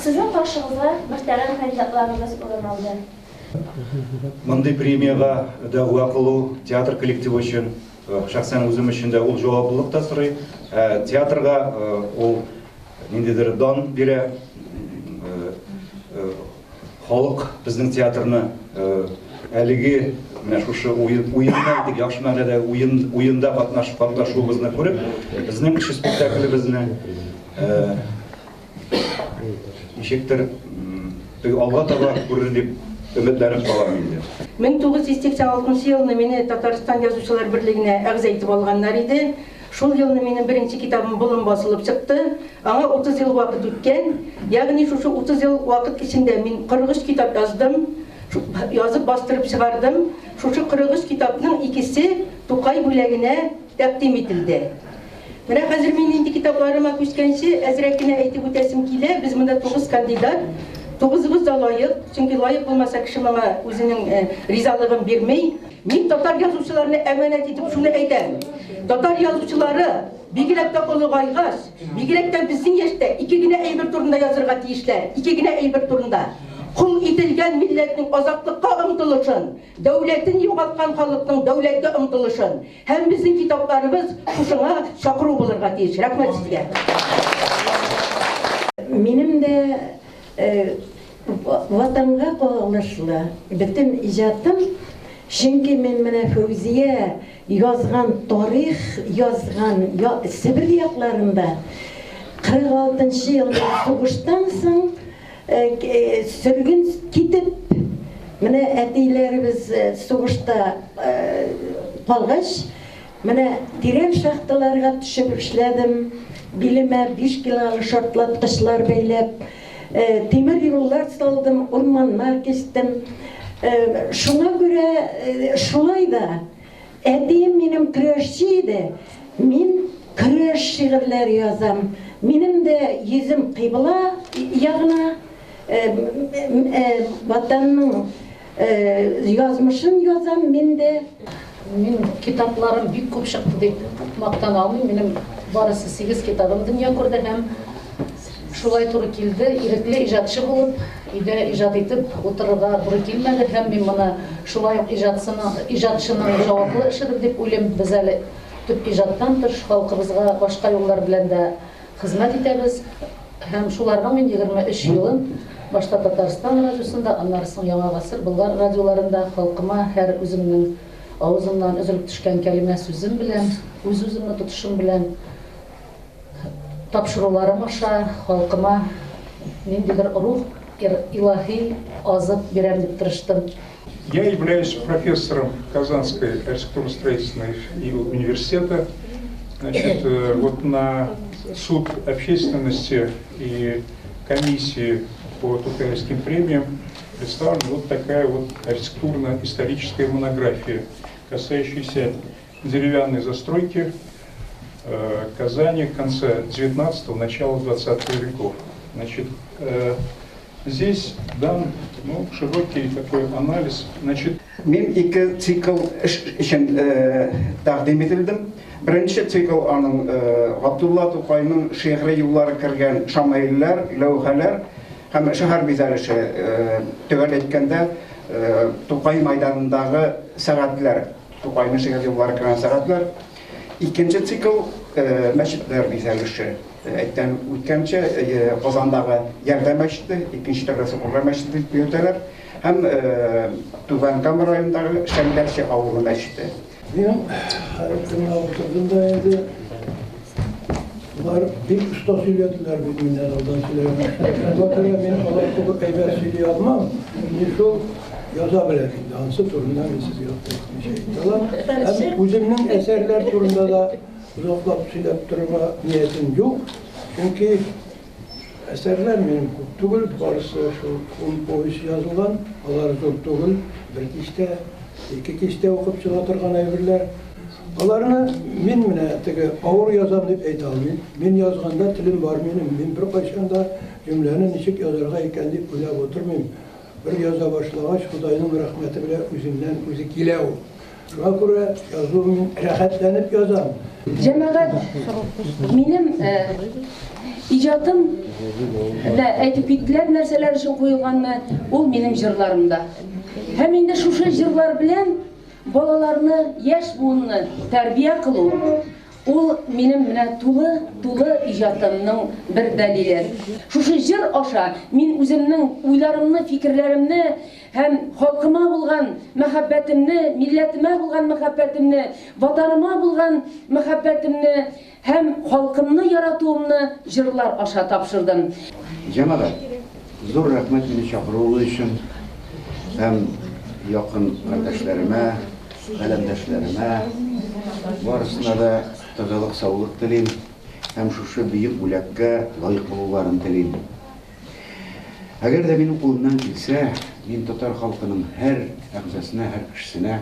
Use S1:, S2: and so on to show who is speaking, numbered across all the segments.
S1: Sizin karşınıza muhterem kandidatlarımız orun aldı.
S2: Мындай премияға да уақылу театр коллективі үшін, шақсан өзім үшін де ол жауаптылық та сұрай. Театрға ол нендедір дан бере, халық біздің театрны әліге ойында, яқшы мәнеде ойында қатнашуымызны көріп, біздің кіші спектаклімізні ешектір алға таба көрір деп үмітлерім қалам енді.
S3: 1986 жылы мені Татарстан Yazıcılar Birliği'ne ağız etip alğanlar idi. Şol yılını benim birinci kitabım bulun basılıp çıktı. Ama 30 yıl vakit ötken. Yani şu 30 yıl vakit içinde ben 43 kitap yazdım. Yazıp bastırıp çıkardım. Şu 43 kitabının ikisi Tokay bölüğüne takdim edildi. Mene hazır benim indi kitaplarıma küskençi ezrekine eğitip ötesim kile. Biz bunda 9 kandidat. 9'umuz da layık. Çünkü layık olmasa kişi bana özünün rizalığını vermey. Ben Tatar yazıcılarına emanet edip şunu eytem. Tatar yazıcıları bilgirekte kolu kaygaş, bilgirekte bizim yaşta 2 güne eybir turunda yazırga deyişler. 2 güne eybir turunda. Kul itilgen milletin azatlıkka ımtılışın, devletin yoğaltkan halkın devlette ımtılışın. Hem bizim kitaplarımız kuşuna şakırı bulurga deyiş. Rahmet sizge.
S4: Benim de vatanға qoğulışlı bütün icatım. Çünkü men mene Fövziye yazgan tarih, yazgan Sibir yaklarında 46. yılda soğuştan soň sürgün kitip mene etilerimiz soğuşta qalğaç mene tren şahtalarga düşüp işledim. Bilime 5 kilolı şortlatqıçlar beylep temir yollar saldım, ormanlar kestim. Şuna göre şulay da edeyim benim kreşçiydi. Men kreş şiirler yazam. Benim de yüzüm kıybıla yağına vatanın yazmışın yazam. Men
S5: kitaplarım büyük köp çıktı deyip maqtan almayayım. Benim barısı 8 kitabım dünya gördü hem şulay turu keldi, irekli ijatçı bulup, ide ijat etip otururga buru kelmedi. Hem men bana şulay ijatçının cevaplı işidir dep oylem. Biz әлі tüp ijattan tırş halkımızga başka yollar bilen de hizmet etemiz. Hem şularga men 23 yılın başta Tatarstan radyosunda, andan soň Yaňa Gasır Bulgar radyolarında halkıma her özümün ağzımdan üzülüp düşken kelime sözüm bilen, öz-özümni tutuşum bilen tapşırılarım aşa halkıma nendegir ruh ilahi azıp berem dep tırıştım.
S6: Я являюсь профессором Казанской архитектурно-строительной университета. Значит, вот на суд общественности и комиссии по Тукаевским премиям представлена вот такая вот архитектурно-историческая монография, касающаяся деревянной застройки Казани конца 19-го, начала 20 веков. Значит, здесь дан широкий такой анализ. Значит,
S7: мен 2 цикл үшін тақдим етілдім. Бірінші цикл аның Ғабдулла Тукайның шеғри юллары кірген шамайлар, ләухәләр һәм шәһәр бизәлеше төгәл әйткәндә Тукай майданындағы сәгатьләр, Тукайның шеғри юллары кірген сәгатьләр. İkinci цикл мәчетләр бизәлеше. Әйттән үткәнчә Казандағы Ярдәм мәчете, икенче тәрәсе Урра мәчете дип йөртәләр. Һәм Түбән Кама районындагы Шәмдәрче авылы мәчете.
S8: Мен hayatımda oturduğumda evde bunlar bir usta söylediler bir mineraldan söylemişler. Bakıya benim Allah'ı peyber söylüyorum ama şu yazabilirim. Dansı turundan siz yaptık bir şey. Hem özümün eserler turunda da uzaklap söyleyip durma niyetim yok. Çünkü eserler benim tuttuğul, varsa şu povesi yazılan, alar tuttuğul, bir kişide, 2 kişide okup çıkartırgan evliler. Alarını men ağır yazam deyip ayta almayayım. Men yazganda tilim var benim. Men bir kaçanda cümlenin nişik yazarga eken deyip oylap oturmayayım. Bir yaza başlagaç Hudayның rahmeti bile özünden özü kile o. Şuna göre yazıyorum, rahatlanıp yazam.
S4: Cemaat, benim
S9: иҗатым да әйтеп киттеләр нәрсәләр өчен куелганны, ул минем җырларымда. Һәм инде шушы җырлар белән балаларны, яшь буынны тәрбия кылу, ул минем менә тулы иҗатымның бер дәлиле. Шушы җыр аша мин үземнең уйларымны, фикерләремне һәм халкыма булган мәхәббәтемне, милләтемә булган мәхәббәтемне, ватаныма булган мәхәббәтемне һәм халкымны яратуымны җырлар аша тапшырдым.
S10: Җәмәгать, зур рәхмәт мине чакыруы өчен һәм якын кардәшләремә, галәмдәшләремә барысына да тазалык, саулык телим һәм шушы бөек бүләккә лаек булуларын телим. Әгәр дә минем кулымнан килсә, мин татар халкының һәр әгъзасына, һәр кешесенә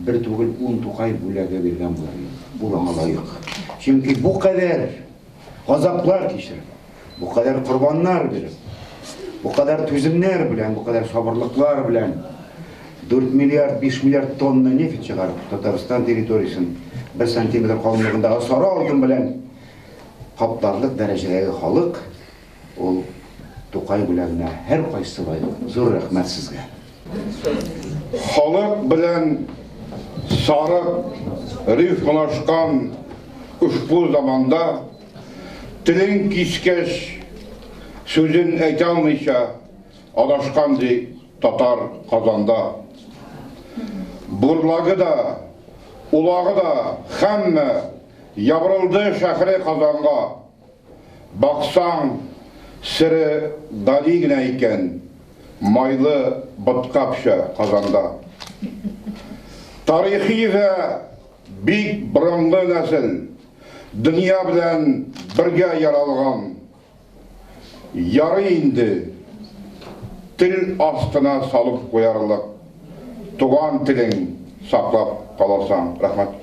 S10: бер түгел 10 тукай бүләге биргән булыр идем. Бу аңа лаек. Чөнки бу кадәр газаплар кичереп, бу кадәр корбаннар биреп, бу кадәр түземнәр белән, бу кадәр сабырлыклар белән 4 миллиард, 5 миллиард тонна нефть чыгарып, Татарстан территориясын 1 сантиметр калынлыгындагы сары алтын белән каптарлык дәрәҗәдәге халык, ул Тукай бүләгенә һәр кайсы лаек. Зур рәхмәт сезгә.
S11: Халык белән сарып, рифмалашкан ушбу заманда телен кискәч сүзен әйтә алмыйча адашкан ди татар Казанда. Бурлагы да, улагы да һәммә ябырылды шәһре Казанга. Баксаң, сире дали генә икән, майлы боткапча Казанда. Тарихи вә бик борынгы нәсел, дөнья белән бергә яралган. Ярый инде тел астына салып куярлык, туган телең саклап каласаң. Рәхмәт.